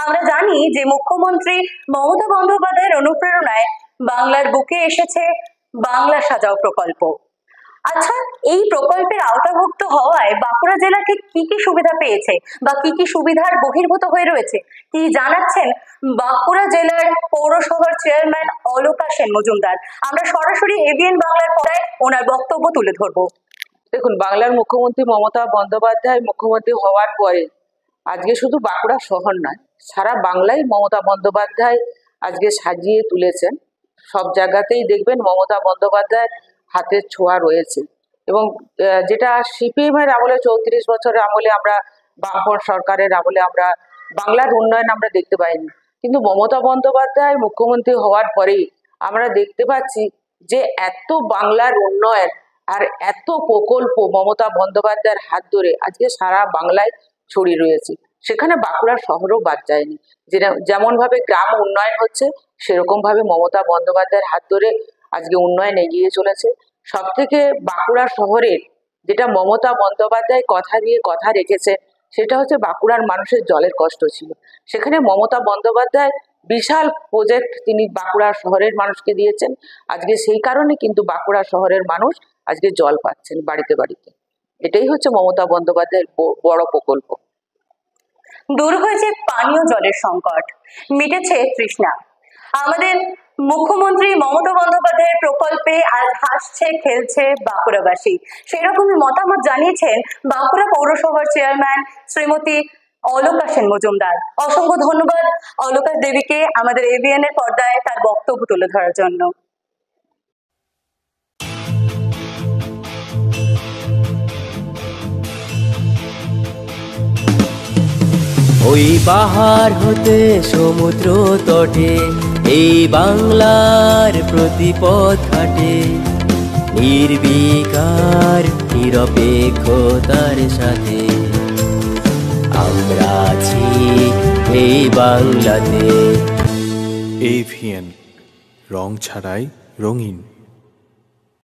আমরা জানি যে মুখ্যমন্ত্রী মমতা বন্দ্যোপাধ্যায়ের অনুপ্রেরণায় বাংলার বুকে এসেছে বাংলা সাজাও প্রকল্প। আচ্ছা, এই প্রকল্পের আওতাভুক্ত হওয়ায় বাঁকুড়া জেলা ঠিক কি কি সুবিধা পেয়েছে বা কি কি সুবিধার বহির্ভূত হয়ে রয়েছে কি জানাচ্ছেন বাঁকুড়া জেলার পৌরসভার চেয়ারম্যান অলোকা সেন মজুমদার। আমরা সরাসরি এবিএন বাংলার পর্দায় ওনার বক্তব্য তুলে ধরবো। দেখুন, বাংলার মুখ্যমন্ত্রী মমতা বন্দ্যোপাধ্যায় মুখ্যমন্ত্রী হওয়ার পরে আজকে শুধু বাঁকুড়া শহর নয়, সারা বাংলায় মমতা বন্দ্যোপাধ্যায় আজকে সাজিয়ে তুলেছেন। সব জায়গাতেই দেখবেন মমতা বন্দ্যোপাধ্যায়ের হাতের ছোঁয়া রয়েছে। এবং যেটা সিপিএম এর আমলে 34 বছরের আমলে আমরা বামফ্রন্ট সরকারের আমলে আমরা বাংলার উন্নয়ন আমরা দেখতে পাইনি, কিন্তু মমতা বন্দ্যোপাধ্যায় মুখ্যমন্ত্রী হওয়ার পরেই আমরা দেখতে পাচ্ছি যে এত বাংলার উন্নয়ন আর এত প্রকল্প মমতা বন্দ্যোপাধ্যায়ের হাত ধরে আজকে সারা বাংলায় ছড়িয়ে রয়েছে। সেখানে বাঁকুড়া শহরও বাদ যায়নি। যেমন ভাবে গ্রাম উন্নয়ন হচ্ছে, সেরকম ভাবে মমতা বন্দ্যোপাধ্যায়ের হাত ধরে আজকে উন্নয়ন এগিয়ে চলেছে। সব থেকে বাঁকুড়া শহরের যেটা মমতা বন্দ্যোপাধ্যায় কথা দিয়ে কথা রেখেছে, সেটা হচ্ছে বাঁকুড়ার মানুষের জলের কষ্ট ছিল। সেখানে মমতা বন্দ্যোপাধ্যায় বিশাল প্রজেক্ট তিনি বাঁকুড়া শহরের মানুষকে দিয়েছেন। আজকে সেই কারণে কিন্তু বাঁকুড়া শহরের মানুষ আজকে জল পাচ্ছেন বাড়িতে বাড়িতে। এটাই হচ্ছে মমতা বন্দ্যোপাধ্যায়ের বড় প্রকল্প। দূর হয়েছে পানীয় জলের সংকট, মিটেছে তৃষ্ণা। আমাদের মুখ্যমন্ত্রী মমতা বন্দ্যোপাধ্যায়ের প্রকল্পে আজ হাসছে খেলছে বাঁকুড়াবাসী, সেরকমই মতামত জানিয়েছেন বাঁকুড়া পৌরসভার চেয়ারম্যান শ্রীমতী অলোকা সেন মজুমদার। অসংখ্য ধন্যবাদ অলোকা দেবীকে আমাদের এবিএন এর পর্দায় তার বক্তব্য তুলে ধরার জন্য। ওই পাহাড় হতে সমুদ্র তটে এই বাংলার প্রতিপথ হাটে, নির্বিকার নিরপেক্ষতার সাথে আমরা আছি এই বাংলাতে। এভিএন, রং ছাড়াই রঙিন।